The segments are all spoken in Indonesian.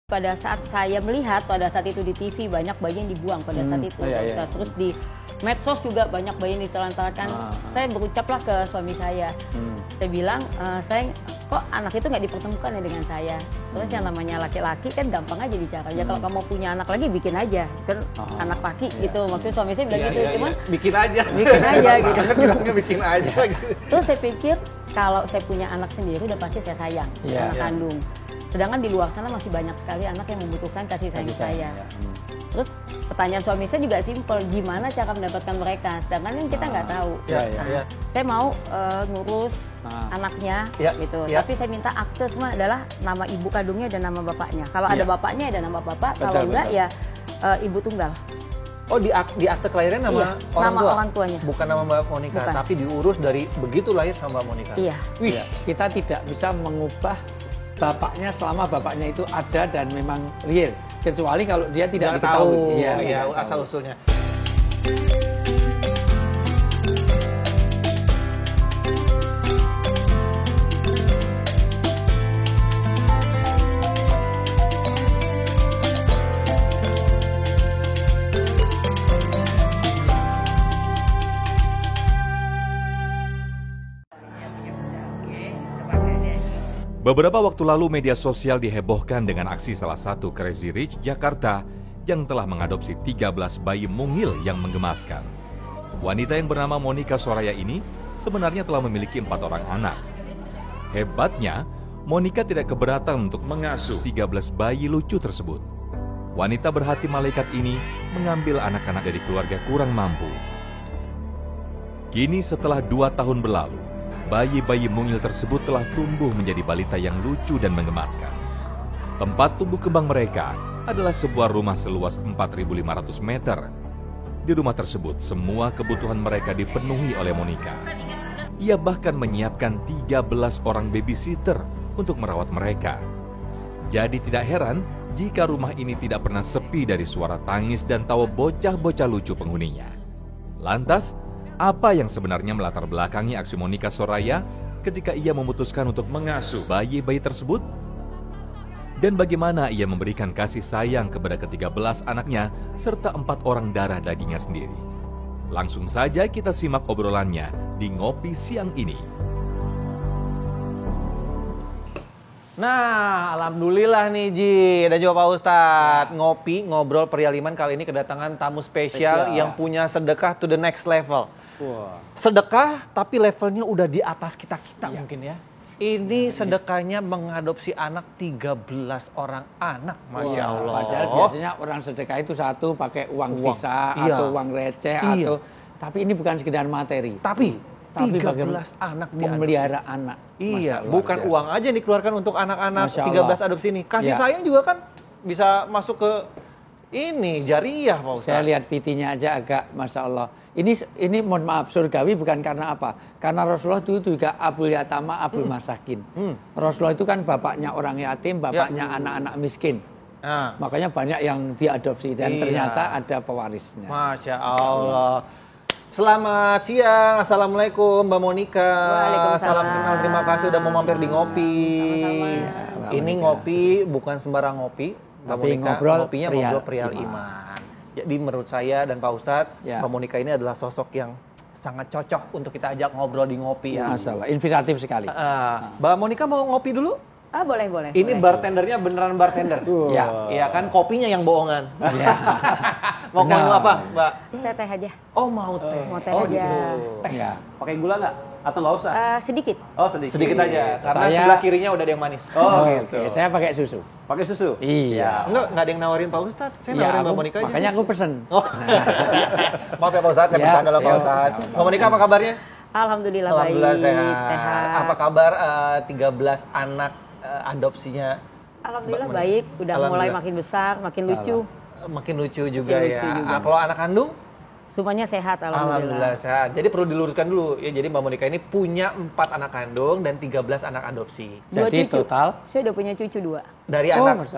Pada saat saya melihat, pada saat itu di TV banyak bayi yang dibuang pada saat itu. Terus di medsos juga banyak bayi yang ditelantarkan. Saya berucaplah ke suami saya. Saya bilang, saya kok anak itu nggak dipertemukan ya dengan saya. Terus yang namanya laki-laki kan gampang aja bicara. Ya kalau kamu punya anak lagi bikin aja. Kan anak laki gitu. Maksudnya suami saya bilang gitu. Cuman bikin aja. Bikin aja gitu. Bilangnya bikin aja. Terus saya pikir kalau saya punya anak sendiri udah pasti saya sayang anak kandung. Sedangkan di luar sana masih banyak sekali anak yang membutuhkan kasih sayang saya. Terus pertanyaan suami saya juga simpel, gimana cara mendapatkan mereka? Sedangkan kan kita nggak tahu. Saya mau ngurus anaknya gitu. Tapi saya minta akte semua adalah nama ibu kandungnya dan nama bapaknya. Kalau ada bapaknya ada nama bapak, kalau enggak ya ibu tunggal. Oh, di akte kelahiran nama orang tuanya. Bukan nama Mbak Monica, tapi diurus dari begitu lahir sama Mbak Monica. Iya. Wih, kita tidak bisa mengubah bapaknya selama bapaknya itu ada dan memang real, kecuali kalau dia tidak tahu ya, asal usulnya. Beberapa waktu lalu media sosial dihebohkan dengan aksi salah satu Crazy Rich Jakarta yang telah mengadopsi 13 bayi mungil yang menggemaskan. Wanita yang bernama Monica Soraya ini sebenarnya telah memiliki 4 orang anak. Hebatnya, Monica tidak keberatan untuk mengasuh 13 bayi lucu tersebut. Wanita berhati malaikat ini mengambil anak-anak dari keluarga kurang mampu. Kini setelah 2 tahun berlalu, bayi-bayi mungil tersebut telah tumbuh menjadi balita yang lucu dan menggemaskan. Tempat tumbuh kembang mereka adalah sebuah rumah seluas 4.500 meter. Di rumah tersebut, semua kebutuhan mereka dipenuhi oleh Monica. Ia bahkan menyiapkan 13 orang babysitter untuk merawat mereka. Jadi tidak heran jika rumah ini tidak pernah sepi dari suara tangis dan tawa bocah-bocah lucu penghuninya. Lantas, apa yang sebenarnya melatar belakangi aksi Monica Soraya ketika ia memutuskan untuk mengasuh bayi-bayi tersebut? Dan bagaimana ia memberikan kasih sayang kepada ke-13 anaknya serta 4 orang darah dagingnya sendiri? Langsung saja kita simak obrolannya di Ngopi Siang ini. Nah, alhamdulillah nih Ji dan juga Pak Ustadz. Ngopi, ngobrol Prialiman kali ini kedatangan tamu spesial yang punya sedekah to the next level. Sedekah tapi levelnya udah di atas kita-kita mungkin ya. Ini sedekahnya mengadopsi anak 13 orang anak. Masya Allah. Padahal biasanya orang sedekah itu satu pakai uang sisa atau uang receh atau, tapi ini bukan sekedar materi. Tapi 13 anak memelihara anak. Iya, bukan uang aja yang dikeluarkan untuk anak-anak 13 adopsi ini. Kasih sayang juga kan bisa masuk ke ini jariah Pak Ustadz. Saya lihat VT-nya aja agak Masya Allah. Ini mohon maaf, surgawi bukan karena apa? Karena Rasulullah itu juga Abul Yatama, Abul Masakin. Rasulullah itu kan bapaknya orang yatim, bapaknya anak-anak miskin. Makanya banyak yang diadopsi dan ternyata ada pewarisnya. Masya Allah. Selamat siang, Assalamualaikum Mbak Monica. Salam kenal, terima kasih udah mau mampir di Ngopi. Ini ngopi bukan sembarang ngopi. Mbak Monica, ngopinya ngobrol perihal iman. Jadi menurut saya dan Pak Ustadz, Mbak Monica ini adalah sosok yang sangat cocok untuk kita ajak ngobrol di Ngopi ya. Masalah, inspiratif sekali. Mbak Monica mau ngopi dulu? Boleh. Ini bartendernya beneran bartender. Iya kan, kopinya yang bohongan. Mau ngomong apa, Mbak? Saya teh aja. Oh, mau teh. Mau teh aja. Teh. Pakai gula nggak? Atau nggak usah? Sedikit. Oh, sedikit aja. Karena sebelah kirinya udah ada yang manis. Oh, gitu. Saya pakai susu. Pakai susu? Iya. Nggak ada yang nawarin Pak Ustadz. Saya nawarin Mbak Monica aja. Makanya aku pesen. Maaf ya Pak Ustadz, saya bercanda lah Pak Ustadz. Mbak Monica apa kabarnya? Alhamdulillah baik. Sehat. Apa kabar 13 anak adopsinya? Alhamdulillah baik. Udah mulai makin besar, makin lucu. Makin lucu juga ya. Kalau anak kandung? Semuanya sehat, Alhamdulillah sehat. Jadi perlu diluruskan dulu ya. Jadi Mbak Monica ini punya 4 anak kandung dan 13 anak adopsi. Jadi cucu. total? Saya udah punya cucu 2. Dari anak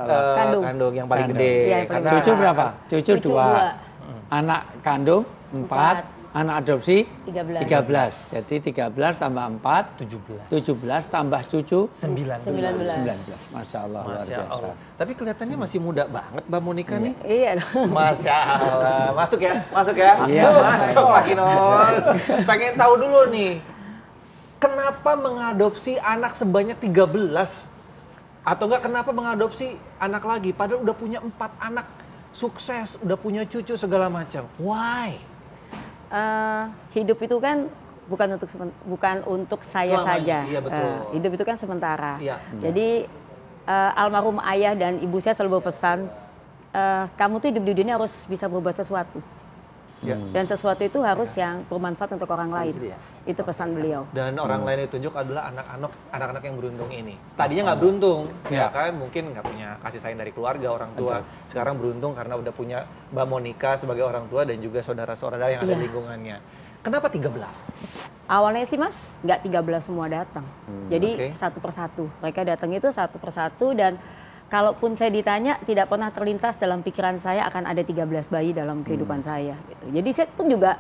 kandung yang paling gede. Iya, cucu berapa? Cucu 2. Anak kandung 4. Anak adopsi 13. 13. Jadi 13 tambah 4 17 tambah cucu 19. 19. Masya Allah, luar Masya biasa. Allah. Tapi kelihatannya masih muda banget Mbak Monica nih. Iya dong. Masya Allah. Masuk ya? Masuk ya? Iya. Masuk lagi Nos. Pengen tahu dulu nih. Kenapa mengadopsi anak sebanyak 13? Atau enggak kenapa mengadopsi anak lagi? Padahal udah punya 4 anak. Sukses, udah punya cucu segala macam. Why? Hidup itu kan bukan untuk saya Selamanya, saja. iya betul. Hidup itu kan sementara. Iya. Jadi almarhum ayah dan ibu saya selalu berpesan, kamu tuh hidup di dunia harus bisa berbuat sesuatu. Ya. Dan sesuatu itu harus yang bermanfaat untuk orang lain. Itu pesan beliau. Dan orang lain yang ditunjuk adalah anak-anak yang beruntung ini. Tadinya nggak beruntung, ya kan? Mungkin nggak punya kasih sayang dari keluarga, orang tua. Sekarang beruntung karena udah punya Mbak Monica sebagai orang tua dan juga saudara-saudara yang ada di lingkungannya. Kenapa 13? Awalnya sih Mas, nggak 13 semua datang. Jadi satu persatu. Mereka datang itu satu persatu dan kalaupun saya ditanya, tidak pernah terlintas dalam pikiran saya akan ada 13 bayi dalam kehidupan saya. Gitu. Jadi saya pun juga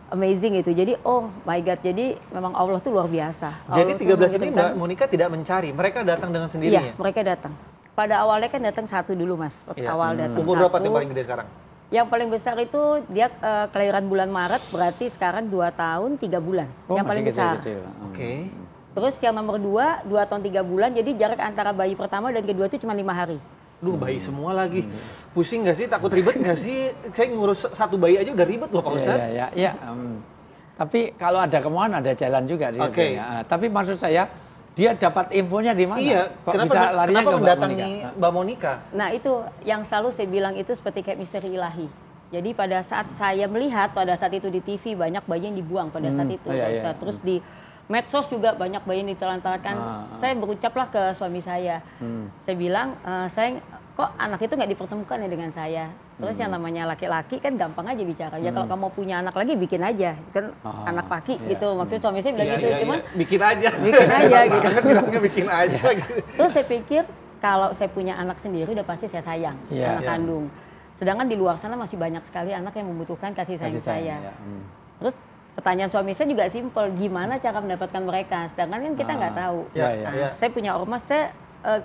amazing gitu. Jadi oh my God, jadi memang Allah tuh luar biasa. Jadi 13 ini Mbak Monica tidak mencari, mereka datang dengan sendirinya? Iya, mereka datang. Pada awalnya kan datang satu dulu Mas, awal datang Umur berapa yang paling gede sekarang? Yang paling besar itu dia kelahiran bulan Maret, berarti sekarang 2 tahun 3 bulan. Yang paling besar. Oke. Terus yang nomor 2 tahun 3 bulan, jadi jarak antara bayi pertama dan kedua itu cuma 5 hari. Duh, bayi semua lagi. Pusing nggak sih? Takut ribet nggak sih? Saya ngurus satu bayi aja udah ribet loh Pak Ustadz. Iya. Tapi kalau ada kemauan ada jalan juga di situ. Tapi maksud saya, dia dapat infonya di mana? Iya, Kok bisa larinya ke Mbak mendatangi Monica? Mbak Monica? Nah itu yang selalu saya bilang itu seperti kayak misteri ilahi. Jadi pada saat saya melihat, pada saat itu di TV banyak bayi yang dibuang pada saat itu. Ustaz. Terus di medsos juga banyak bayi yang ditelantarkan. Saya berucaplah ke suami saya. Saya bilang, saya kok anak itu nggak dipertemukan ya dengan saya. Terus yang namanya laki-laki kan gampang aja bicara. Ya kalau kamu punya anak lagi bikin aja. Kan anak laki gitu. Maksudnya suami saya bilang gitu. Cuman bikin aja. Bikin aja gitu. Bilangnya bikin aja gitu. Terus saya pikir kalau saya punya anak sendiri udah pasti saya sayang. Anak kandung. Sedangkan di luar sana masih banyak sekali anak yang membutuhkan kasih sayang saya. Terus pertanyaan suami saya juga simpel, gimana cara mendapatkan mereka? Sedangkan kan kita nggak tahu. Saya punya ormas, saya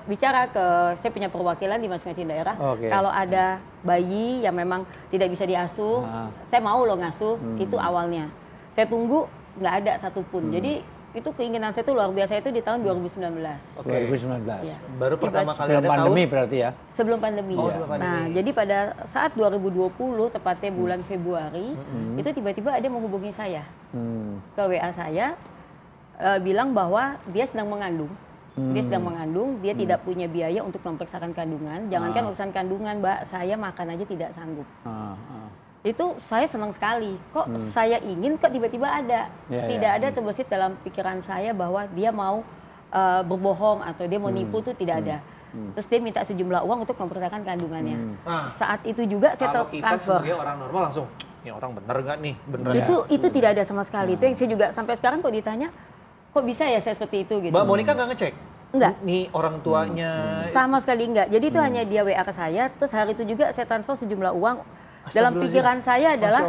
bicara saya punya perwakilan di masing-masing daerah. Kalau ada bayi yang memang tidak bisa diasuh, saya mau loh ngasuh, itu awalnya. Saya tunggu, nggak ada satupun. Jadi itu keinginan saya itu luar biasa itu di tahun 2019. 2019. Ya. Baru pertama kali Sebelum ada pandemi tahun. berarti ya? Sebelum pandemi. Sebelum pandemi. Nah, jadi pada saat 2020, tepatnya bulan Februari, itu tiba-tiba ada menghubungi saya. Ke WA saya, bilang bahwa dia sedang mengandung. Dia sedang mengandung, dia tidak punya biaya untuk memeriksakan kandungan. Jangankan urusan kandungan, Mbak, saya makan aja tidak sanggup. Itu saya senang sekali. Kok saya ingin, kok tiba-tiba ada. Tidak ada terbesit dalam pikiran saya bahwa dia mau berbohong atau dia mau nipu, tuh tidak ada. Terus dia minta sejumlah uang untuk mempertahankan kandungannya. Saat itu juga saya Kalau kita transfer. sebagai orang normal langsung, ini orang bener nggak nih? Bener. Itu tidak ada sama sekali. Itu yang saya juga sampai sekarang kok ditanya, kok bisa ya saya seperti itu gitu. Mbak Monica nggak ngecek? Enggak. Nih orang tuanya. Sama sekali enggak. Jadi itu hanya dia WA ke saya, terus hari itu juga saya transfer sejumlah uang. Dalam pikiran saya adalah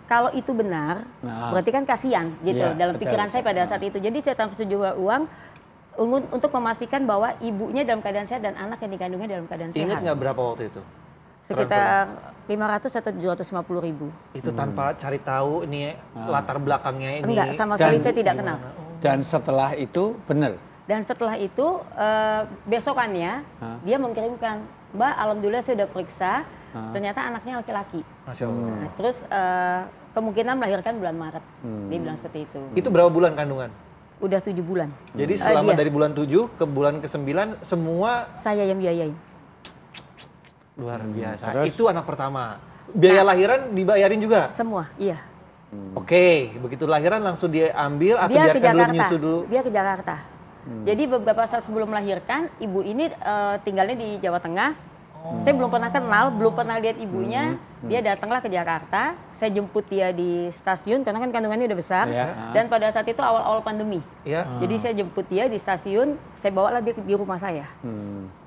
kalau itu benar, berarti kan kasihan gitu. Dalam pikiran saya pada saat itu. Jadi saya transfer sejumlah uang untuk memastikan bahwa ibunya dalam keadaan sehat dan anak yang dikandungnya dalam keadaan sehat. Ingat nggak berapa waktu itu? Sekitar 500 atau 750 ribu. Itu tanpa cari tahu ini latar belakangnya ini. Enggak, sama sekali saya tidak kenal. Dan setelah itu benar. Dan setelah itu besokannya dia mengirimkan, Mbak, alhamdulillah saya udah periksa, ternyata anaknya laki-laki. Masya Allah. Nah, terus kemungkinan melahirkan bulan Maret. Dia bilang seperti itu. Itu berapa bulan kandungan? Udah 7 bulan. Jadi selama dari bulan 7 ke bulan ke-9 semua saya yang biayain. luar biasa. Itu anak pertama. Biaya lahiran dibayarin juga? Semua, iya. Oke, begitu lahiran langsung dia ambil atau Dia ke biarkan dulu Jakarta. menyusu dulu? Dia ke Jakarta. Jadi beberapa saat sebelum melahirkan, ibu ini tinggalnya di Jawa Tengah. Saya belum pernah kenal, belum pernah lihat ibunya. Dia datanglah ke Jakarta, saya jemput dia di stasiun karena kan kandungannya udah besar. Dan pada saat itu awal-awal pandemi. Jadi saya jemput dia di stasiun, saya bawalah dia di rumah saya.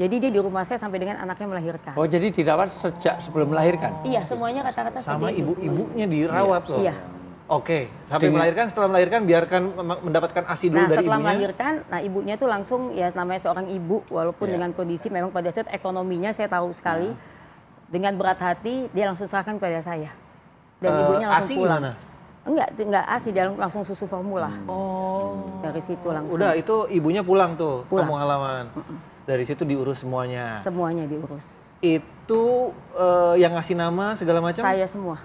Jadi dia di rumah saya sampai dengan anaknya melahirkan. Oh, jadi dirawat sejak sebelum melahirkan? Iya, semuanya kata-kata sama ibu-ibunya dirawat loh. Iya. Oke, sampai melahirkan, setelah melahirkan biarkan mendapatkan ASI dulu dari ibunya. Setelah melahirkan, namanya tuh langsung ya namanya seorang ibu, walaupun dengan kondisi memang pada saat ekonominya saya tahu sekali, dengan berat hati dia langsung serahkan kepada saya. Dan ibunya langsung ASI pulang. Gimana? Enggak ASI, dia langsung susu formula. Dari situ langsung. Udah, itu ibunya pulang tuh, kampung halaman. Dari situ diurus semuanya. Semuanya diurus. Itu yang ngasih nama segala macam? Saya semua.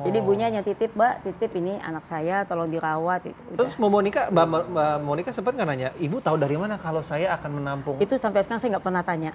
Jadi ibunya hanya titip, Mbak, titip ini anak saya, tolong dirawat. Terus Mbak Monika sempat nggak nanya, ibu tahu dari mana kalau saya akan menampung? Itu sampai sekarang saya nggak pernah tanya.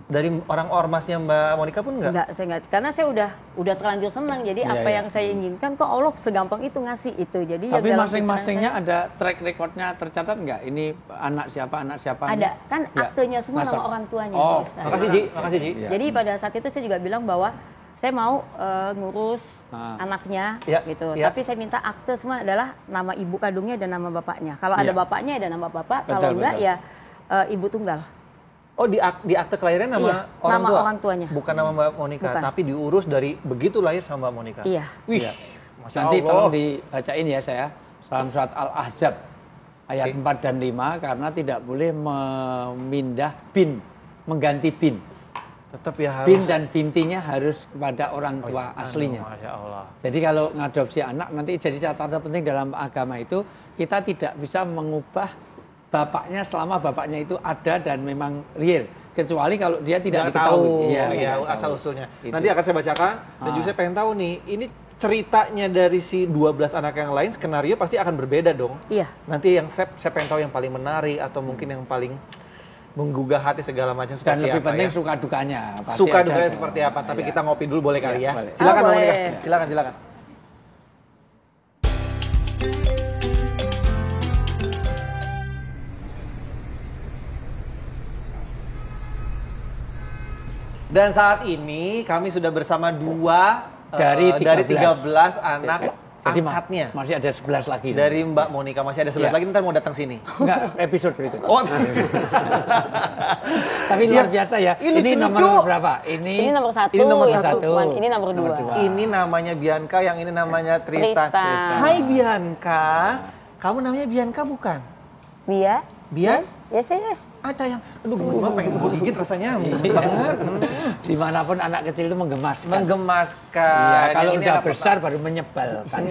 Dari orang ormasnya Mbak Monika pun nggak? Enggak, saya nggak. Karena saya udah terlanjur senang. Jadi apa yang saya inginkan, kok Allah segampang itu ngasih itu. Jadi tapi masing-masingnya ada track recordnya tercatat nggak? Ini anak siapa? Ada, kan aktenya semua nama orang tuanya. Oh, makasih Ji. Jadi pada saat itu saya juga bilang bahwa saya mau ngurus anaknya, gitu. Tapi saya minta akte semua adalah nama ibu kandungnya dan nama bapaknya. Kalau ada bapaknya ada nama bapak, kalau enggak ya ibu tunggal. Oh, di akte kelahiran nama orang tuanya. Bukan nama Mbak Monika, tapi diurus dari begitu lahir sama Mbak Monika. Iya. Wih, Masya nanti Allah. tolong dibacain ya saya. Salam surat Al-Ahzab ayat 4 dan 5 karena tidak boleh memindah bin, mengganti bin. Tetap ya harus. Bin dan bintinya harus kepada orang tua aslinya. Masya Allah. Jadi kalau ngadopsi anak nanti jadi catatan penting dalam agama itu kita tidak bisa mengubah bapaknya selama bapaknya itu ada dan memang real. Kecuali kalau dia tidak diketahui. Iya, asal usulnya. Itu. Nanti akan saya bacakan dan juga saya pengen tahu nih, ini ceritanya dari si 12 anak yang lain, skenario pasti akan berbeda dong. Iya. Nanti yang saya pengen tahu yang paling menarik atau mungkin yang paling menggugah hati segala macam seperti apa. Dan lebih penting suka dukanya. Suka dukanya seperti apa, tapi kita ngopi dulu boleh kali ya. Boleh. Silakan Mbak boleh. Monika, silakan. Dan saat ini kami sudah bersama dari 13 anak jadi angkatnya. Masih ada 11 lagi. Dari Mbak Monika masih ada 11 lagi, ntar mau datang sini. Enggak, episode berikutnya. Oh. Tapi luar biasa ya. Ini nomor berapa? Ini nomor 1. Ini nomor 1. Ini nomor 2. Ini namanya Bianca, yang ini namanya Tristan. Hai Bianca. Kamu namanya Bianca bukan? Bias? Yes. Ada yang, aduh gemes banget, pengen gue gigit rasanya, gemes banget. Dimanapun anak kecil itu menggemaskan. Menggemaskan. Iya, kalau udah besar baru menyebalkan.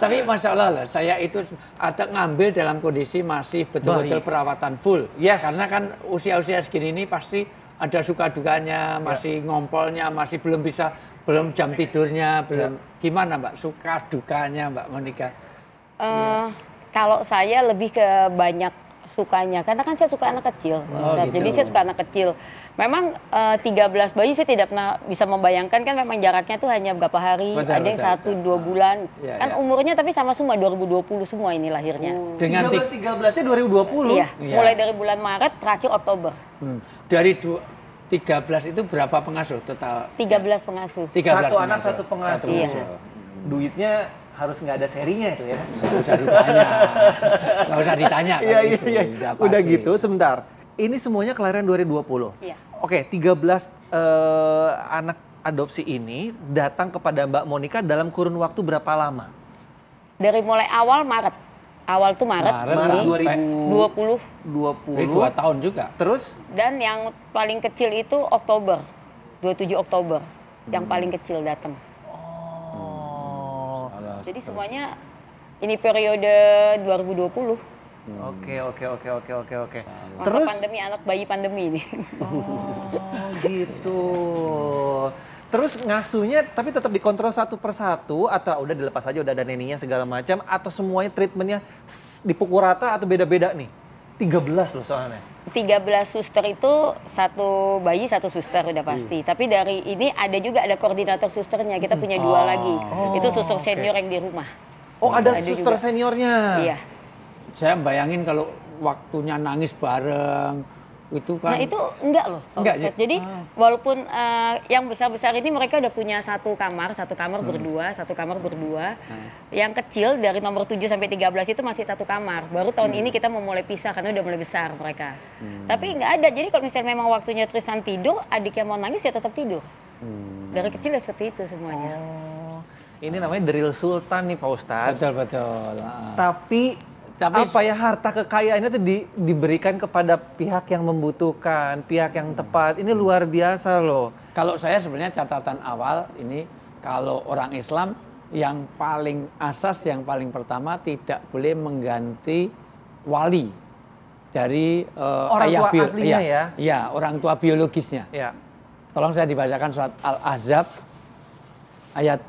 Tapi Masya Allah lah, saya itu ada ngambil dalam kondisi masih betul-betul perawatan full. Yes. Karena kan usia-usia segini ini pasti ada suka dukanya, masih ngompolnya, masih belum jam tidurnya, belum. Gimana Mbak, suka dukanya Mbak Monika? Kalau saya lebih ke banyak sukanya, karena kan saya suka anak kecil. Gitu. Jadi saya suka anak kecil. Memang 13 bayi saya tidak pernah bisa membayangkan, kan memang jaraknya tuh hanya berapa hari, ada yang 1-2 bulan. Kan umurnya tapi sama semua, 2020 semua ini lahirnya. Dengan 13-nya 2020? Iya, mulai dari bulan Maret, terakhir Oktober. Dari 13 itu berapa pengasuh total? 13 pengasuh. 13 satu anak, satu pengasuh. Iya. Duitnya harus nggak ada serinya itu ya. Nggak usah ditanya. Iya. Udah gitu, sebentar. Ini semuanya kelahiran 2020. Iya. Oke, 13 anak adopsi ini datang kepada Mbak Monika dalam kurun waktu berapa lama? Dari mulai awal Maret. Awal tuh Maret 2020. 2 tahun juga. Terus? Dan yang paling kecil itu Oktober. 27 Oktober. Yang paling kecil datang. Jadi semuanya ini periode 2020. Oke. Masa Terus pandemi, anak bayi pandemi ini. Gitu. Terus ngasuhnya tapi tetap dikontrol satu persatu atau udah dilepas aja, udah ada neninya segala macam, atau semuanya treatmentnya dipukul rata atau beda-beda nih? 13 loh soalnya. 13 suster itu satu bayi satu suster udah pasti. Tapi dari ini ada koordinator susternya. Kita punya 2 lagi. Itu suster senior yang di rumah. Oh, ada suster seniornya. Iya. Saya bayangin kalau waktunya nangis bareng, Itu kan. Nah itu enggak loh. Enggak, Jadi walaupun yang besar-besar ini mereka udah punya satu kamar berdua, satu kamar berdua. Yang kecil dari nomor 7 sampai 13 itu masih satu kamar. Baru tahun ini kita mau mulai pisah karena udah mulai besar mereka. Tapi nggak ada. Jadi kalau misalnya memang waktunya Tristan tidur, adiknya mau nangis ya tetap tidur. Dari kecil ya seperti itu semuanya. Ini namanya drill sultan nih Pak Ustadz. Betul. Tapi apa ya, harta kekayaannya itu diberikan kepada pihak yang membutuhkan, pihak yang tepat. Ini luar biasa loh. Kalau saya sebenarnya catatan awal ini, kalau orang Islam yang paling asas, yang paling pertama tidak boleh mengganti wali dari orang ayah tua aslinya ya? Iya, orang tua biologisnya. Ya. Tolong saya dibacakan surat Al-Ahzab ayat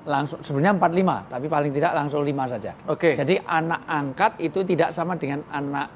langsung, sebenarnya 45, tapi paling tidak langsung 5 saja. Oke. Jadi anak angkat itu tidak sama dengan anak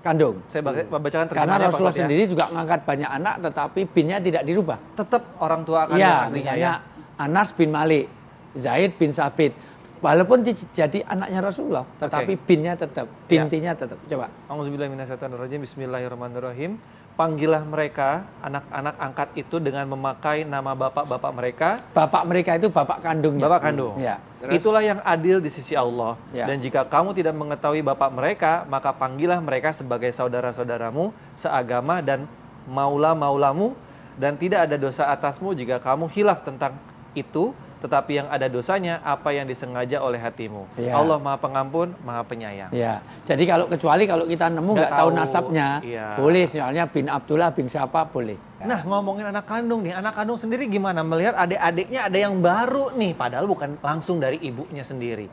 kandung. Saya bacakan terjemahannya. Karena Rasulullah Pak Ustadz, sendiri juga mengangkat banyak anak, tetapi binnya tidak dirubah. Tetap orang tua kandung Iya, aslinya misalnya ya. Anas bin Malik, Zaid bin Sabit. Walaupun jadi anaknya Rasulullah, tetapi binnya tetap, bintinya tetap. Coba. Auzubillahiminasyaitonirrajim. Bismillahirrahmanirrahim. Panggillah mereka, anak-anak angkat itu dengan memakai nama bapak-bapak mereka. Bapak mereka itu bapak kandungnya. Bapak kandung. Ya. Terus? Itulah yang adil di sisi Allah. Ya. Dan jika kamu tidak mengetahui bapak mereka, maka panggillah mereka sebagai saudara-saudaramu, seagama dan maula-maulamu. Dan tidak ada dosa atasmu jika kamu hilaf tentang itu. Tetapi yang ada dosanya apa yang disengaja oleh hatimu. Ya. Allah Maha Pengampun, Maha Penyayang. Ya, jadi kecuali kalau kita nemu nggak tahu nasabnya, iya. boleh, misalnya bin Abdullah bin siapa boleh. Nah, ngomongin anak kandung nih, anak kandung sendiri gimana melihat adik-adiknya ada yang baru nih, padahal bukan langsung dari ibunya sendiri.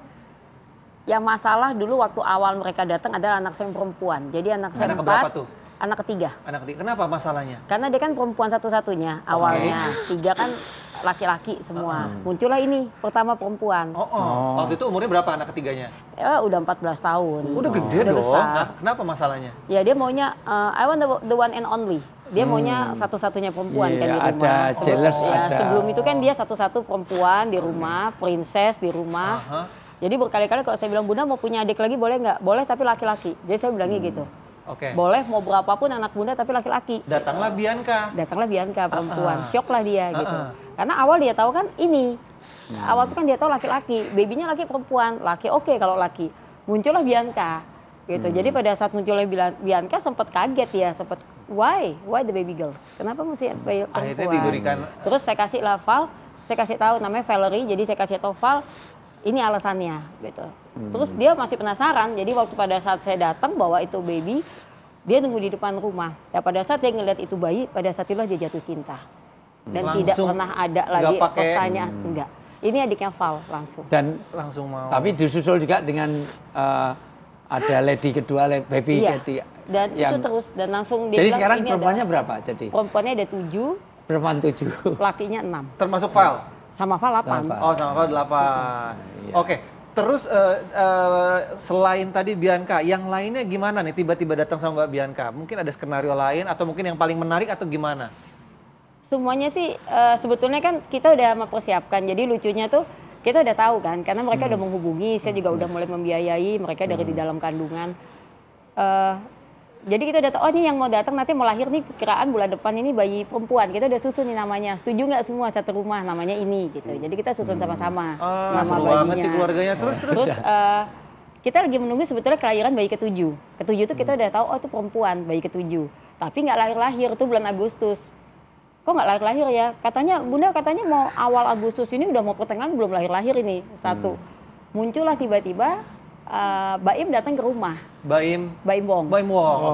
Yang masalah dulu waktu awal mereka datang adalah anak saya yang perempuan. Jadi anak saya Anak keberapa tuh? Anak ketiga. Anak ketiga, kenapa masalahnya? Karena dia kan perempuan satu-satunya awalnya. Tiga kan laki-laki semua. Muncullah ini pertama perempuan. Waktu itu umurnya berapa anak ketiganya? Ya udah 14 tahun. Udah gede udah dong. besar. Nah, kenapa masalahnya? Ya dia maunya I want the one and only. Dia maunya satu-satunya perempuan kan di rumah. Ada jealous, ya, ada. sebelum itu kan dia satu-satu perempuan di rumah, princess di rumah. Jadi berkali-kali kalau saya bilang Bunda mau punya adik lagi boleh nggak? Boleh tapi laki-laki. Jadi saya bilangnya gitu. Oke. Boleh mau berapapun anak Bunda tapi laki-laki. Datanglah Bianca Perempuan. Shock lah dia gitu. Karena awal dia tahu kan ini. Awal itu kan dia tahu laki-laki. Babynya laki perempuan. Laki oke kalau laki. Muncullah Bianca. Gitu. Jadi pada saat munculnya Bianca sempat kaget ya, sempat why the baby girls? Kenapa mesti perempuan? akhirnya diberikan. Terus saya kasih Val, saya kasih tahu namanya Valerie. Jadi saya kasih tahu Val ini alasannya gitu. Terus dia masih penasaran. Jadi waktu pada saat saya datang bawa itu baby, dia nunggu di depan rumah. Ya pada saat dia ngeliat itu bayi, pada saat itulah dia jatuh cinta. Dan Langsung tidak pernah ada lagi pertanyaan. Enggak. Ini adiknya Val langsung. Dan langsung mau. tapi disusul juga dengan ada lady kedua, baby ketiga. Dan itu terus dan langsung dia jadi bilang, sekarang ini perempuannya berapa? Jadi perempuannya ada 7, perempuan 7. lakinya 6. Termasuk Val? Sama Val 8. Oh, sama Val 8. Oke. Terus selain tadi Bianca, yang lainnya gimana nih tiba-tiba datang sama Mbak Bianca? Mungkin ada skenario lain atau mungkin yang paling menarik atau gimana? Semuanya sih sebetulnya kan kita udah mempersiapkan. Jadi lucunya tuh kita udah tahu kan, karena mereka udah menghubungi, saya juga udah mulai membiayai mereka dari di dalam kandungan. Jadi kita udah tahu, oh ini yang mau datang nanti mau lahir nih perkiraan bulan depan ini bayi perempuan. Kita udah susun nih namanya. Setuju nggak semua satu rumah namanya ini gitu. Jadi kita susun sama-sama nama seru bayinya. banget sih keluarganya. Terus kita lagi menunggu sebetulnya kelahiran bayi ke-7. Ke-7 itu kita udah tahu oh itu perempuan bayi ke-7. Tapi nggak lahir-lahir tuh bulan Agustus. Kok nggak lahir-lahir ya? Katanya Bunda katanya mau awal Agustus ini udah mau pertengahan belum lahir-lahir ini. Satu. Muncullah tiba-tiba Baim datang ke rumah. Baim Wong.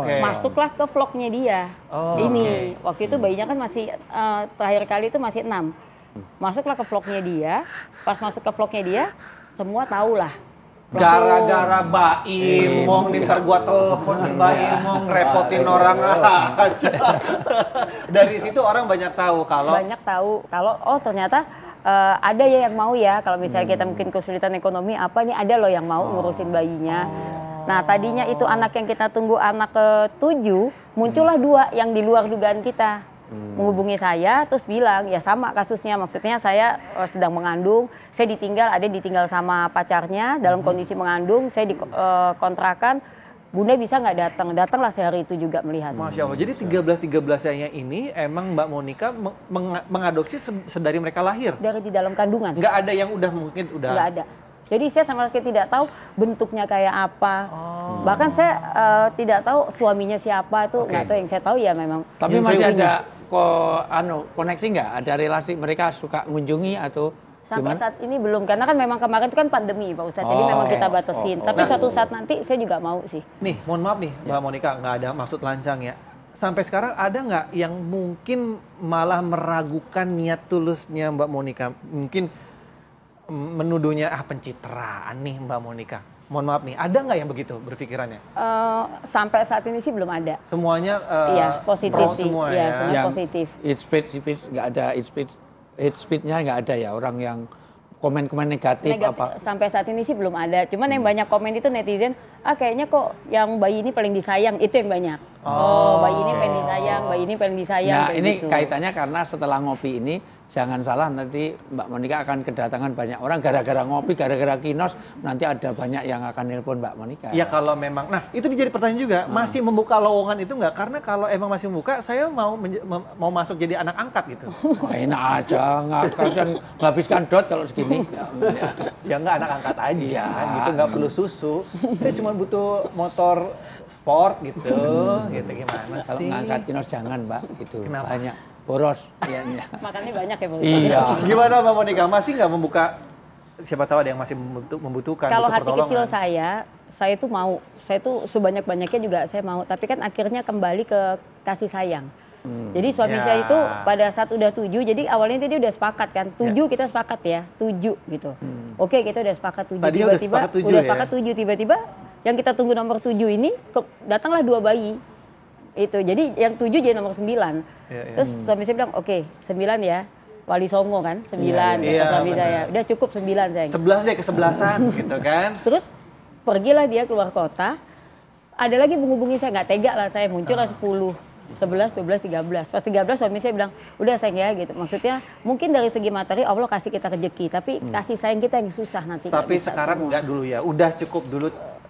Oke. Masuklah ke vlognya dia. Ini waktu itu bayinya kan masih terakhir kali itu masih 6. Masuklah ke vlognya dia. Pas masuk ke vlognya dia, semua tahu lah. Gara-gara Baim Wong nih ntar gua telepon Baim Wong repotin orang aja. Dari situ orang banyak tahu kalau oh ternyata ada ya yang mau ya kalau misalnya kita mungkin kesulitan ekonomi apa nih ada loh yang mau ngurusin bayinya. Nah tadinya itu anak yang kita tunggu anak ke-7 muncullah 2 yang di luar dugaan kita. Menghubungi saya terus bilang ya sama kasusnya, maksudnya saya sedang mengandung, saya ditinggal sama pacarnya dalam kondisi mengandung, saya dikontrakan Bunda bisa nggak datang? Datanglah sehari itu juga melihat. Masya Allah. Jadi 13-13-nya ini emang Mbak Monica mengadopsi sedari mereka lahir? Dari di dalam kandungan. Nggak ada yang mungkin udah? Nggak ada. Jadi saya sama sekali tidak tahu bentuknya kayak apa. Bahkan saya tidak tahu suaminya siapa itu nggak tahu. Yang saya tahu ya memang. Tapi masih ada koneksi nggak? Ada relasi mereka suka mengunjungi atau? Sampai gimana? saat ini belum, karena kan memang kemarin itu kan pandemi Pak Ustadz, jadi memang kita batasin. Tapi suatu saat nanti saya juga mau sih. Nih, mohon maaf nih Mbak Monica, nggak ada maksud lancang ya. Sampai sekarang ada nggak yang mungkin malah meragukan niat tulusnya Mbak Monica? Mungkin menuduhnya pencitraan nih Mbak Monica. Mohon maaf nih, ada nggak yang begitu berpikirannya? Sampai saat ini sih belum ada. Semuanya positif sih. semua ya. Ya. Semua yang positif. Hate nggak ada, hate speech-nya nggak ada ya, orang yang komen-komen negatif apa? Sampai saat ini sih belum ada. Cuman yang banyak komen itu netizen, kayaknya kok yang bayi ini paling disayang, itu yang banyak. Bayi ini paling disayang, bayi ini paling disayang. Nah ini gitu. kaitannya karena setelah ngopi ini, jangan salah nanti Mbak Monica akan kedatangan banyak orang gara-gara ngopi, gara-gara kinos, nanti ada banyak yang akan nelpon Mbak Monica. Ya kalau memang, nah itu jadi pertanyaan juga, masih membuka lowongan itu nggak? Karena kalau emang masih membuka, saya mau masuk jadi anak angkat gitu. Enak aja, nghabiskan dot kalau segini. Ya nggak anak angkat aja, Iya. gitu nggak perlu susu. Saya cuma butuh motor sport gitu, gitu gimana Kalau sih? ngangkat kinos jangan Mbak, itu Kenapa? banyak boros. Iya. Makannya banyak ya Pak Ustadz. Iya. Gimana Mbak Monica, masih nggak membuka? Siapa tahu ada yang masih membutuhkan, Kalau butuh hati pertolongan. kecil saya tuh mau, saya tuh sebanyak-banyaknya juga saya mau. Tapi kan akhirnya kembali ke kasih sayang. Jadi suami saya itu pada saat udah 7, jadi awalnya dia udah sepakat kan, 7 kita sepakat ya, 7 gitu. Oke, kita udah sepakat 7. Tadinya Tiba-tiba udah sepakat 7, tiba-tiba yang kita tunggu nomor 7 ini datanglah 2 bayi. Itu. Jadi yang 7 jadi nomor 9. Terus suami saya bilang, "Oke, 9 ya." Wali Songo kan, 9 suami saya. Udah cukup 9 saya. 11 deh, ke-11an gitu kan. Terus pergilah dia keluar kota. Ada lagi menghubungi saya, nggak tega lah saya, muncullah 10, 11, 12, 13. Pas 13 suami saya bilang, udah sayang ya gitu. Maksudnya mungkin dari segi materi Allah kasih kita rezeki, tapi kasih sayang kita yang susah nanti. Tapi sekarang enggak dulu ya, udah cukup dulu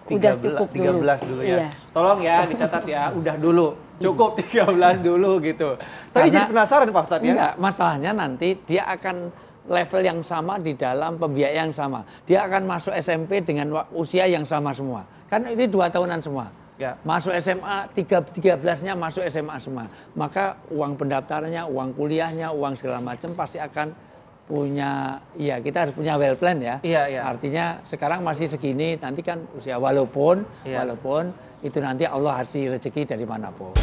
13 dulu ya. Iya. Tolong ya dicatat ya, udah dulu. Cukup 13 dulu gitu. Tapi jadi penasaran Pak Ustadz ya? Enggak, masalahnya nanti dia akan level yang sama di dalam pembiayaan yang sama. Dia akan masuk SMP dengan usia yang sama semua. Kan ini 2 tahunan semua. Ya. Masuk SMA, 13-nya masuk SMA semua. Maka uang pendaftarannya, uang kuliahnya, uang segala macam pasti akan punya, ya kita harus punya well plan ya. Iya. Artinya sekarang masih segini, nanti kan usia walaupun itu nanti Allah kasih rezeki dari manapun.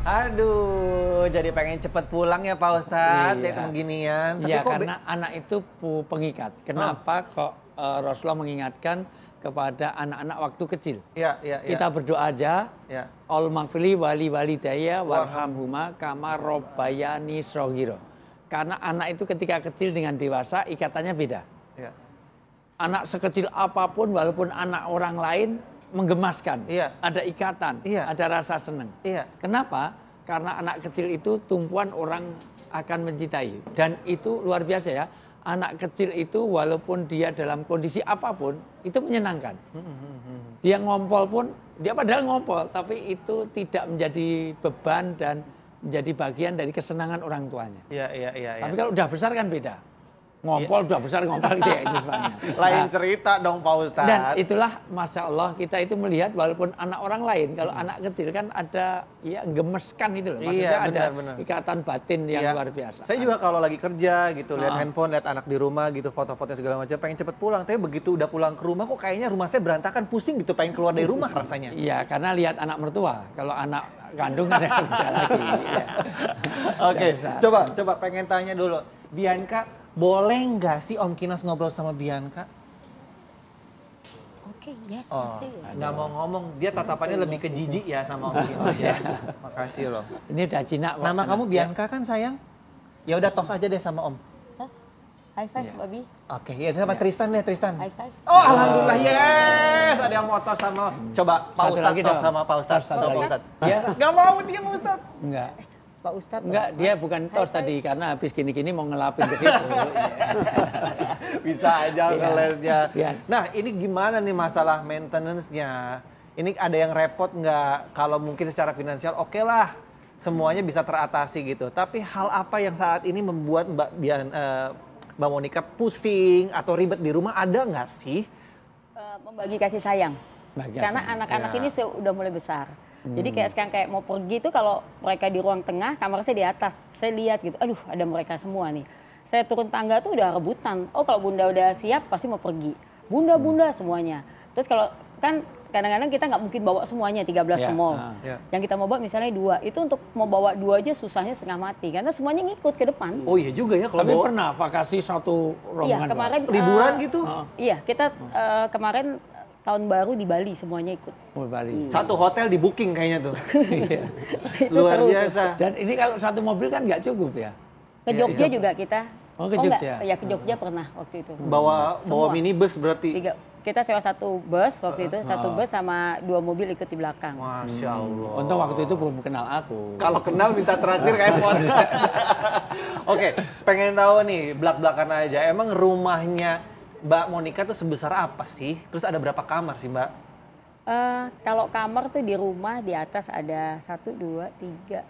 Aduh, jadi pengen cepet pulang ya Pak Ustadz, Iya. ya beginian. Tapi Iya, kok karena anak itu pengikat. Kenapa kok Rasulullah mengingatkan kepada anak-anak waktu kecil? Iya. Kita berdoa aja. Ya. Al maghfirli wali walidayya warhamhuma kama robbayani shaghira. Karena anak itu ketika kecil dengan dewasa ikatannya beda. Ya. Anak sekecil apapun walaupun anak orang lain menggemaskan. Iya. Ada ikatan, Iya. ada rasa senang. Iya. Kenapa? Karena anak kecil itu tumpuan orang akan mencintai. Dan itu luar biasa ya. Anak kecil itu walaupun dia dalam kondisi apapun, itu menyenangkan. Dia ngompol pun, dia padahal ngompol, tapi itu tidak menjadi beban dan menjadi bagian dari kesenangan orang tuanya. Iya. Tapi kalau udah besar kan beda. Ngompol, udah besar ngompol gitu ya, itu sebabnya. Lain cerita dong Pak Ustadz. Dan itulah Masya Allah kita itu melihat walaupun anak orang lain, kalau anak kecil kan ada ya gemeskan itu loh. Maksudnya ada ikatan batin yang luar biasa. Saya juga kalau lagi kerja gitu, lihat handphone, lihat anak di rumah gitu, foto-foto segala macam, pengen cepet pulang. Tapi begitu udah pulang ke rumah kok kayaknya rumah saya berantakan, pusing gitu, pengen keluar dari rumah rasanya. Iya, karena lihat anak mertua. Kalau anak kandung ada yang beda lagi. Ya. Oke, coba pengen tanya dulu. Bianca, boleh nggak sih Om Kinos ngobrol sama Bianca? Oke, yes. Nggak mau ngomong, dia tatapannya lebih ke jijik ya sama Om Kinos ya. Makasih loh. Ini udah jinak kok. Nama kamu Bianca kan sayang? Ya udah tos aja deh sama Om. Terus, high five, Babi. Oke, ya sama Tristan deh, Tristan. High five. Oh, alhamdulillah, yes! Ada yang mau tos sama. Coba Pak Satu Ustadz lagi tos dong. sama Pak Ustadz. Satu lagi. Ustadz. Ya. Nggak mau dia Pak Ustadz. Enggak. Pak Ustadz. Enggak, dia bukan tos tadi karena habis gini-gini mau ngelapin ke situ. Bisa aja ngelesnya. Iya. Nah, ini gimana nih masalah maintenance-nya? Ini ada yang repot nggak? Kalau mungkin secara finansial oke lah, semuanya bisa teratasi gitu. Tapi hal apa yang saat ini membuat Mbak Monica pusing atau ribet di rumah, ada nggak sih? Membagi kasih sayang. Karena anak-anak ini sudah mulai besar. Jadi kayak sekarang kayak mau pergi itu kalau mereka di ruang tengah, kamar saya di atas. Saya lihat gitu, aduh ada mereka semua nih. Saya turun tangga tuh udah rebutan. Oh kalau bunda udah siap pasti mau pergi. Bunda semuanya. Terus kalau kan kadang-kadang kita nggak mungkin bawa semuanya 13 ke mall. Yang kita mau bawa misalnya 2. Itu untuk mau bawa 2 aja susahnya setengah mati. Karena semuanya ngikut ke depan. Oh iya juga ya kalau Tapi bawa. pernah vakasi satu rombongan. Iya kemarin. Liburan gitu? Iya kita kemarin tahun baru di Bali semuanya ikut. Oh, Bali. Satu hotel di booking kayaknya tuh. Iya. Luar biasa. Dan ini kalau satu mobil kan nggak cukup ya? Ke Jogja juga kita. Oh ke Jogja? Ya ke Jogja pernah waktu itu. Bawa minibus berarti? Kita sewa satu bus waktu itu, satu bus sama 2 mobil ikut di belakang. Masya Allah. Untung waktu itu belum kenal aku. Kalau kenal minta traktir kayak iPhone. Oke, pengen tahu nih, belak-belakan aja. Emang rumahnya Mbak Monica tuh sebesar apa sih? Terus ada berapa kamar sih Mbak? Kalau kamar tuh di rumah di atas ada 1, 2, 3,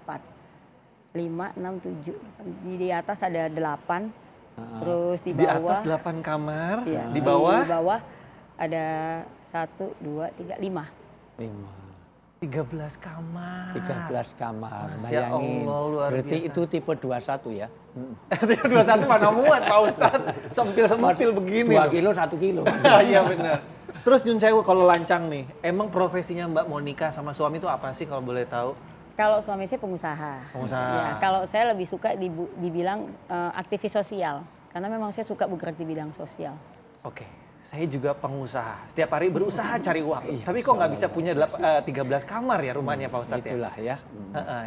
4, 5, 6, 7. Di atas ada 8. Terus di bawah. Di atas 8 kamar. Iya, di bawah? Di bawah ada 1, 2, 3, 5. 13 kamar. 13 kamar. Masya Bayangin. Allah, luar Berarti biasa. itu tipe 21 ya? 21 mana muat Pak Ustadz. Sempil-sempil begini. 2 kilo, 1 kilo. Iya benar. Terus Jun Sewu kalau lancang nih, emang profesinya Mbak Monica sama suami itu apa sih kalau boleh tahu? Kalau suami saya pengusaha. Pengusaha. Ya, kalau saya lebih suka dibilang aktivis sosial. Karena memang saya suka bergerak di bidang sosial. Oke, saya juga pengusaha. Setiap hari berusaha cari uang. Iya, Tapi kok nggak bisa punya 13 kamar ya rumahnya Pak Ustadz ya? Itulah ya.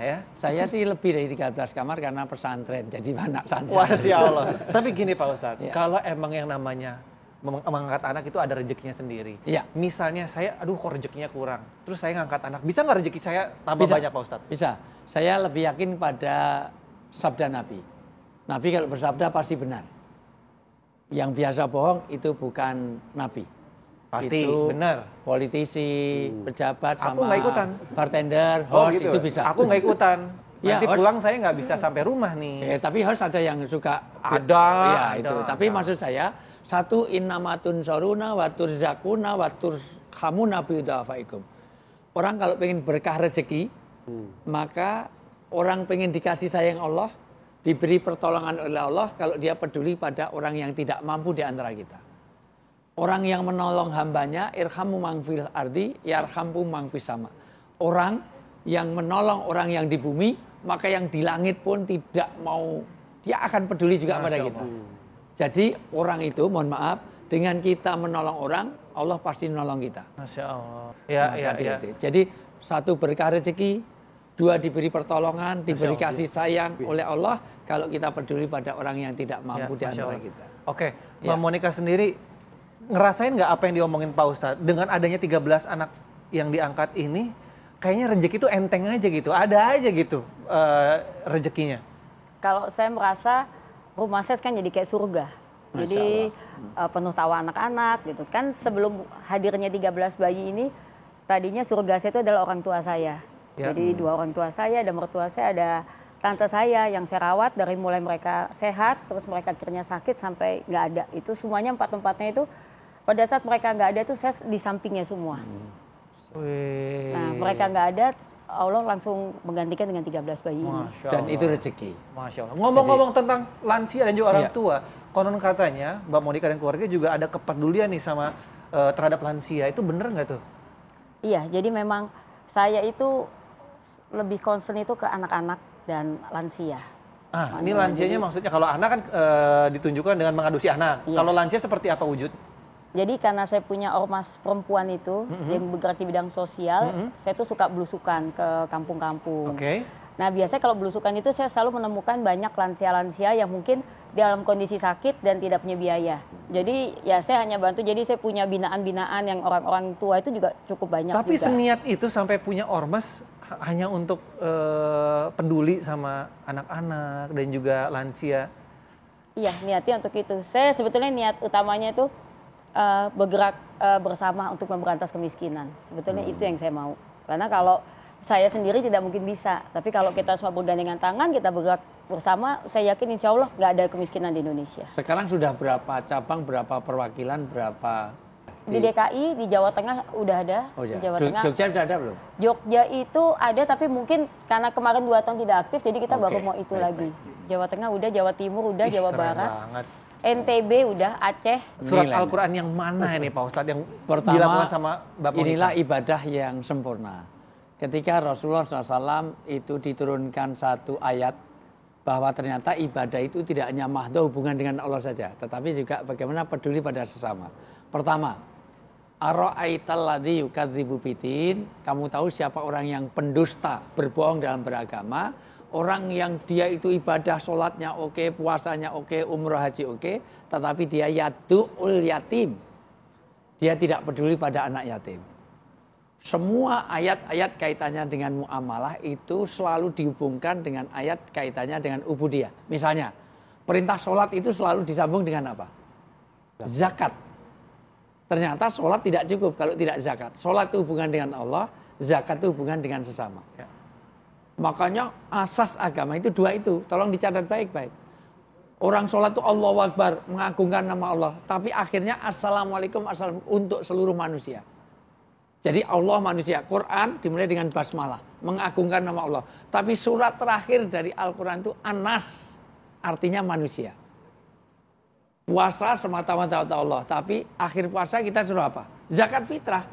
Ya. Saya sih lebih dari 13 kamar karena pesantren. Jadi banyak Masya santri. Allah. Tapi gini Pak Ustadz, Ya. kalau emang yang namanya mengangkat anak itu ada rezekinya sendiri. Iya. Misalnya saya, aduh kok rezekinya kurang. Terus saya ngangkat anak, bisa nggak rezeki saya tambah banyak Pak Ustadz? Bisa. Saya lebih yakin pada sabda Nabi. Nabi kalau bersabda pasti benar. Yang biasa bohong itu bukan Nabi. Pasti, itu benar. Politisi, pejabat, Aku sama nggak ikutan. bartender, host itu bisa. Aku nggak ikutan. Ya, Nanti host. pulang saya nggak bisa sampai rumah nih. Tapi host ada yang suka. Ada, Ya, ada, itu. Tapi ada. maksud saya, satu innamatun soruna watur zakuna watur khamuna bidafaikum. Orang kalau pengen berkah rezeki, maka orang pengen dikasih sayang Allah, diberi pertolongan oleh Allah kalau dia peduli pada orang yang tidak mampu di antara kita. Orang yang menolong hambanya, irhamu mangfil ardi, yarhampu mangfis sama. Orang yang menolong orang yang di bumi, maka yang di langit pun tidak mau, dia akan peduli juga pada kita. Jadi orang itu, mohon maaf, dengan kita menolong orang, Allah pasti menolong kita. Masya Allah. Ya. Jadi satu berkah rezeki, 2 diberi pertolongan, diberi kasih sayang oleh Allah kalau kita peduli pada orang yang tidak mampu di antara kita. Oke, Mbak Monica sendiri ngerasain nggak apa yang diomongin Pak Ustadz? Dengan adanya 13 anak yang diangkat ini, kayaknya rezeki itu enteng aja gitu, ada aja gitu rezekinya. Kalau saya merasa rumah saya kan jadi kayak surga. Jadi penuh tawa anak-anak gitu. Kan sebelum hadirnya 13 bayi ini, tadinya surga saya itu adalah orang tua saya. Ya. Jadi 2 orang tua saya, ada mertua saya, ada tante saya yang saya rawat dari mulai mereka sehat, terus mereka akhirnya sakit sampai nggak ada. Itu semuanya 4-empatnya itu, pada saat mereka nggak ada itu saya di sampingnya semua. Nah mereka nggak ada, Allah langsung menggantikan dengan 13 bayi ini. Dan itu rezeki. Masya Allah. Ngomong-ngomong tentang lansia dan juga orang tua, konon katanya Mbak Monica dan keluarga juga ada kepedulian nih sama terhadap lansia. Itu bener nggak tuh? Iya, jadi memang saya itu lebih concern itu ke anak-anak dan lansia. Ini lansianya maksudnya kalau anak kan ditunjukkan dengan mengadopsi anak. Iya. Kalau lansia seperti apa wujud? Jadi karena saya punya ormas perempuan itu yang bergerak di bidang sosial, saya tuh suka belusukan ke kampung-kampung. Oke. Nah biasanya kalau belusukan itu saya selalu menemukan banyak lansia-lansia yang mungkin dalam kondisi sakit dan tidak punya biaya. Jadi ya saya hanya bantu, jadi saya punya binaan-binaan yang orang-orang tua itu juga cukup banyak. Tapi juga. seniat itu sampai punya ormas hanya untuk peduli sama anak-anak dan juga lansia. Iya, niatnya untuk itu. Saya sebetulnya niat utamanya itu bergerak bersama untuk memberantas kemiskinan. Sebetulnya itu yang saya mau. Karena kalau saya sendiri tidak mungkin bisa. Tapi kalau kita semua bergandengan tangan, kita bergerak bersama, saya yakin insya Allah nggak ada kemiskinan di Indonesia. Sekarang sudah berapa cabang, berapa perwakilan, berapa? Di DKI, di Jawa Tengah udah ada. Oh ya, di Jawa Tengah. Jogja sudah ada belum? Jogja itu ada, tapi mungkin karena kemarin 2 tahun tidak aktif, jadi kita baru mau itu lagi. Jawa Tengah udah, Jawa Timur udah, Jawa Barat. Banget. NTB udah, Aceh. Surat Al-Quran yang mana ini Pak Ustadz yang Pertama, dilakukan sama Bapak inilah ibadah yang sempurna. Ketika Rasulullah SAW itu diturunkan satu ayat bahwa ternyata ibadah itu tidak hanya mahdoh hubungan dengan Allah saja, tetapi juga bagaimana peduli pada sesama. Pertama, ara'aital ladzi yukadzibu bidin, kamu tahu siapa orang yang pendusta, berbohong dalam beragama, orang yang dia itu ibadah, sholatnya oke, puasanya oke, umroh haji oke, tetapi dia yadu'ul yatim. Dia tidak peduli pada anak yatim. Semua ayat-ayat kaitannya dengan muamalah itu selalu dihubungkan dengan ayat kaitannya dengan ubudiyah. Misalnya, perintah sholat itu selalu disambung dengan apa? Zakat. Ternyata sholat tidak cukup kalau tidak zakat. Sholat itu hubungan dengan Allah, zakat itu hubungan dengan sesama. Ya. Makanya asas agama itu 2 itu. Tolong dicatat baik-baik. Orang sholat itu Allahu Akbar, mengagungkan nama Allah. Tapi akhirnya Assalamualaikum untuk seluruh manusia. Jadi Allah manusia, Quran dimulai dengan basmalah, mengagungkan nama Allah. Tapi surat terakhir dari Al-Quran itu An-Nas, artinya manusia. Puasa semata-mata untuk Allah, tapi akhir puasa kita suruh apa? Zakat fitrah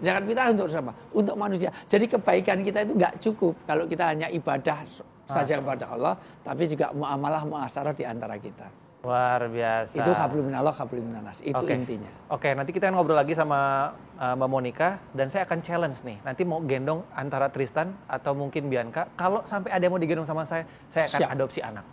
untuk siapa? Untuk manusia. Jadi kebaikan kita itu nggak cukup kalau kita hanya ibadah saja kepada Allah, tapi juga muamalah muasyarah di antara kita. Luar biasa. Itu hablum minallah, hablum minanas. Itu intinya. Oke, nanti kita ngobrol lagi sama Mbak Monica dan saya akan challenge nih. Nanti mau gendong antara Tristan atau mungkin Bianca. Kalau sampai ada yang mau digendong sama saya akan adopsi anak.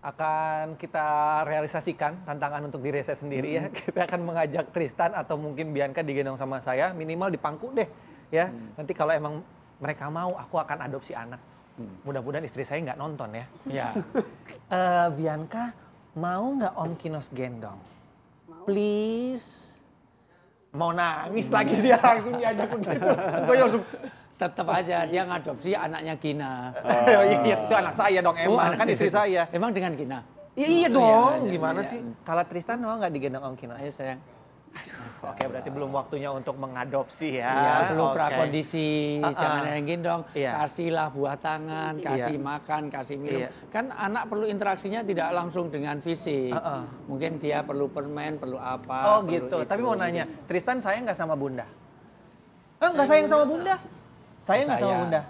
Akan kita realisasikan tantangan untuk diri saya sendiri ya. Kita akan mengajak Tristan atau mungkin Bianca digendong sama saya, minimal di pangku deh. Ya, nanti kalau emang mereka mau, aku akan adopsi anak. Mudah-mudahan istri saya nggak nonton ya. Ya. Bianca, mau nggak Om Kinos gendong? Mau. Please. Mau nangis lagi dia langsung diajak begitu. Gue langsung. Tetap aja dia ngadopsi anaknya Gina. Oh iya, itu anak saya dong emang, kan istri saya. Emang dengan Gina? Iya dong, gimana sih? Kalau Tristan mau nggak digendong Om Kinos? Ayo sayang. Oke, berarti belum waktunya untuk mengadopsi ya. Iya, perlu prakondisi, jangan yang gendong. Iya. Kasihlah buah tangan, kasih makan, kasih minum. Kan anak perlu interaksinya tidak langsung dengan fisik. Mungkin dia perlu permen, perlu apa. Oh gitu, tapi mau nanya, Tristan sayang nggak sama Bunda? Nggak sayang sama Bunda? Sayang nggak sama Bunda?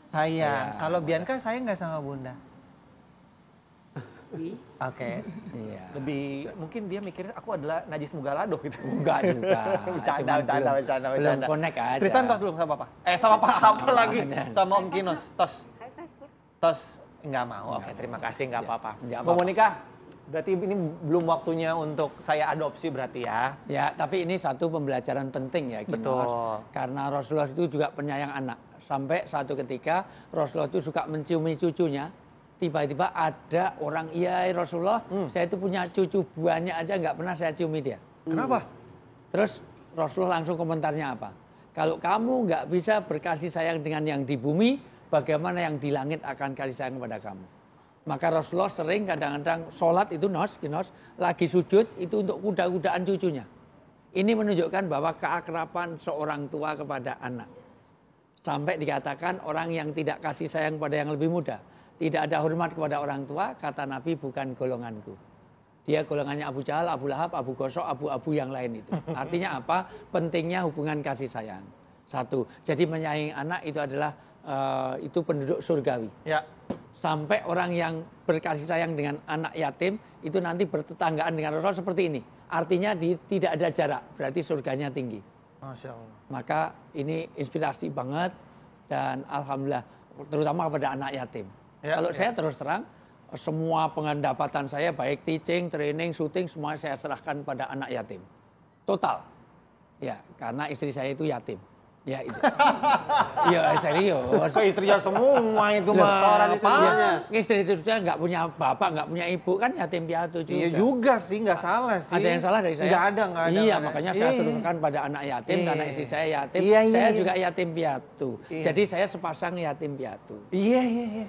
Sayang. Kalau Bianca sayang nggak sama Bunda? Oke. Iya. Lebih mungkin dia mikirnya aku adalah najis mugalado gitu. Enggak juga. Bercanda. Belum connect aja. Tristan tos belum sama Papa? Sama Papa lagi. Sama Om Kinos. Tos nggak mau. Oke, terima kasih nggak apa-apa. Mbak Monica, berarti ini belum waktunya untuk saya adopsi berarti ya? Ya, tapi ini satu pembelajaran penting ya, Kinos. Betul. Karena Rasulullah itu juga penyayang anak. Sampai satu ketika Rasulullah itu suka menciumi cucunya. Tiba-tiba ada orang, iya Rasulullah, saya itu punya cucu banyak aja nggak pernah saya ciumi dia. Kenapa? Terus Rasulullah langsung komentarnya apa? Kalau kamu nggak bisa berkasih sayang dengan yang di bumi, bagaimana yang di langit akan kasih sayang kepada kamu? Maka Rasulullah sering kadang-kadang sholat itu Kinos, lagi sujud itu untuk kuda-kudaan cucunya. Ini menunjukkan bahwa keakraban seorang tua kepada anak. Sampai dikatakan orang yang tidak kasih sayang pada yang lebih muda, tidak ada hormat kepada orang tua, kata Nabi bukan golonganku. Dia golongannya Abu Jahal, Abu Lahab, Abu Gosok, abu-abu yang lain itu. Artinya apa? Pentingnya hubungan kasih sayang. Satu, jadi menyayangi anak itu adalah itu penduduk surgawi. Ya. Sampai orang yang berkasih sayang dengan anak yatim itu nanti bertetanggaan dengan Rasul seperti ini. artinya tidak ada jarak, berarti surganya tinggi. Masya Allah. Maka ini inspirasi banget dan alhamdulillah terutama kepada anak yatim. Kalau saya terus terang semua pendapatan saya baik teaching, training, syuting semua saya serahkan pada anak yatim. Total. Ya, karena istri saya itu yatim. Ya itu. Ya serius. Ke istrinya semua itu mah. Orang istrinya. Istri itu nggak punya bapak, nggak punya ibu kan yatim piatu juga. Iya juga sih, nggak salah sih. Ada yang salah dari saya? Nggak ada. Iya, makanya saya teruskan pada anak yatim karena istri saya yatim. Saya juga yatim piatu. Jadi saya sepasang yatim piatu. Iya.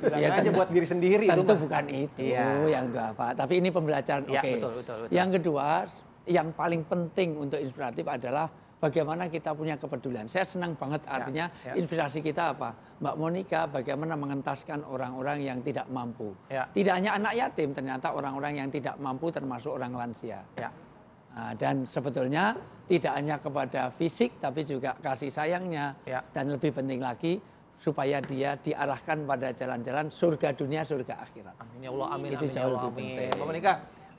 Ya, aja buat diri sendiri. Tentu bukan itu yang apa. Tapi ini pembelajaran. Iya, Oke. betul. Yang kedua, yang paling penting untuk inspiratif adalah bagaimana kita punya kepedulian. Saya senang banget artinya inspirasi kita apa? Mbak Monica bagaimana mengentaskan orang-orang yang tidak mampu. Tidak hanya anak yatim, ternyata orang-orang yang tidak mampu termasuk orang lansia. Nah, dan sebetulnya tidak hanya kepada fisik tapi juga kasih sayangnya. Dan lebih penting lagi supaya dia diarahkan pada jalan-jalan surga dunia, surga akhirat. Amin ya Allah, amin. Itu amin, jauh ya Allah, lebih amin. penting. Mbak Monica,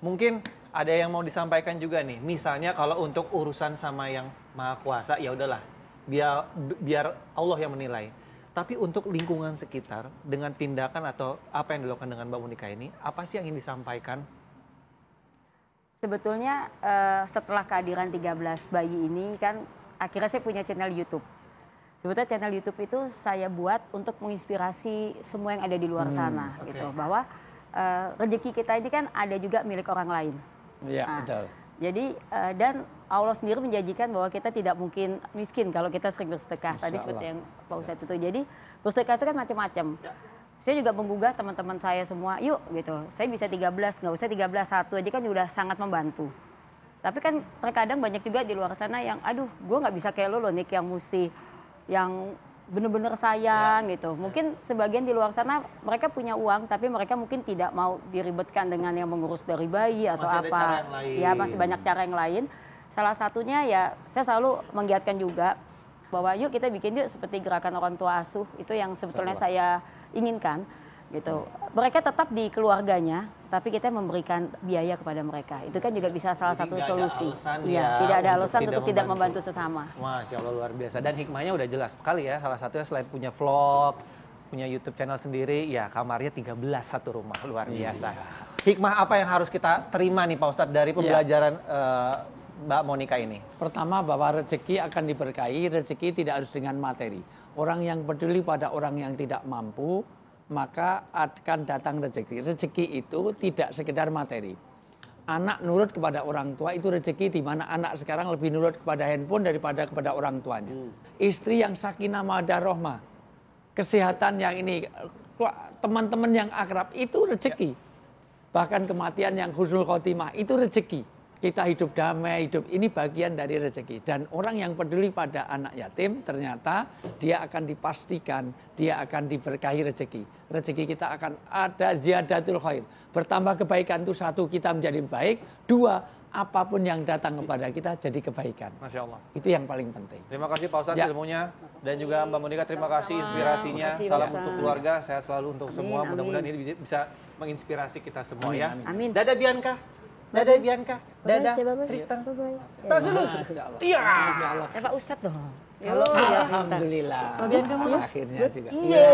mungkin ada yang mau disampaikan juga nih. Misalnya kalau untuk urusan sama yang Maha Kuasa, ya udahlah, biar Allah yang menilai. Tapi untuk lingkungan sekitar dengan tindakan atau apa yang dilakukan dengan Mbak Monica ini, apa sih yang ingin disampaikan? Sebetulnya setelah kehadiran 13 bayi ini kan akhirnya saya punya channel YouTube. Sebetulnya channel YouTube itu saya buat untuk menginspirasi semua yang ada di luar sana gitu, bahwa rezeki kita ini kan ada juga milik orang lain. Iya, betul. Jadi dan Allah sendiri menjanjikan bahwa kita tidak mungkin miskin kalau kita sering bersedekah. Tadi seperti yang Pak Ustadz itu. Jadi bersedekah itu kan macam-macam. Saya juga menggugah teman-teman saya semua, yuk gitu. Saya bisa 13, nggak usah 13, satu aja kan udah sangat membantu. Tapi kan terkadang banyak juga di luar sana yang, aduh, gue nggak bisa kayak lo Nick, yang mesti, yang bener-bener sayang gitu. Mungkin sebagian di luar sana mereka punya uang, tapi mereka mungkin tidak mau diribetkan dengan yang mengurus dari bayi atau masih apa. Ada cara yang lain. Ya masih banyak cara yang lain. Salah satunya ya saya selalu menggiatkan juga bahwa yuk kita bikin yuk seperti gerakan orang tua asuh, itu yang sebetulnya saya inginkan gitu. Mereka tetap di keluarganya, tapi kita memberikan biaya kepada mereka. Itu kan juga bisa salah satu solusi. Tidak ada alasan untuk tidak membantu sesama. Masya Allah, luar biasa. Dan hikmahnya udah jelas sekali ya. Salah satunya selain punya vlog, punya YouTube channel sendiri, ya kamarnya 13 satu rumah, luar biasa. Hikmah apa yang harus kita terima nih Pak Ustadz dari pembelajaran Mbak Monica ini? Pertama, bahwa rezeki akan diberkahi, rezeki tidak harus dengan materi. Orang yang peduli pada orang yang tidak mampu, maka akan datang rezeki. Rezeki itu tidak sekedar materi. Anak nurut kepada orang tua itu rezeki, di mana anak sekarang lebih nurut kepada handphone daripada kepada orang tuanya. Istri yang sakinah mawaddah rahmah, kesehatan yang ini, teman-teman yang akrab itu rezeki. Bahkan kematian yang husnul khotimah itu rezeki. Kita hidup damai, hidup ini bagian dari rezeki. Dan orang yang peduli pada anak yatim, ternyata dia akan dipastikan, dia akan diberkahi rezeki. Rezeki kita akan ada ziyadatul khair. Bertambah kebaikan itu, satu, kita menjadi baik. Dua, apapun yang datang kepada kita jadi kebaikan. Masya Allah. Itu yang paling penting. Terima kasih Pak Ustadz ilmunya. Dan juga Mbak Monica, terima kasih inspirasinya. Salam untuk keluarga, sehat selalu untuk semua. Mudah-mudahan ini bisa menginspirasi kita semua ya. Amin. Dadah Bianca. Dadah Bianca. Dadah Tristan. Tas dulu. Iya. Pak Ustadz dong. Alhamdulillah. Bianca mana? Akhirnya juga. Iya.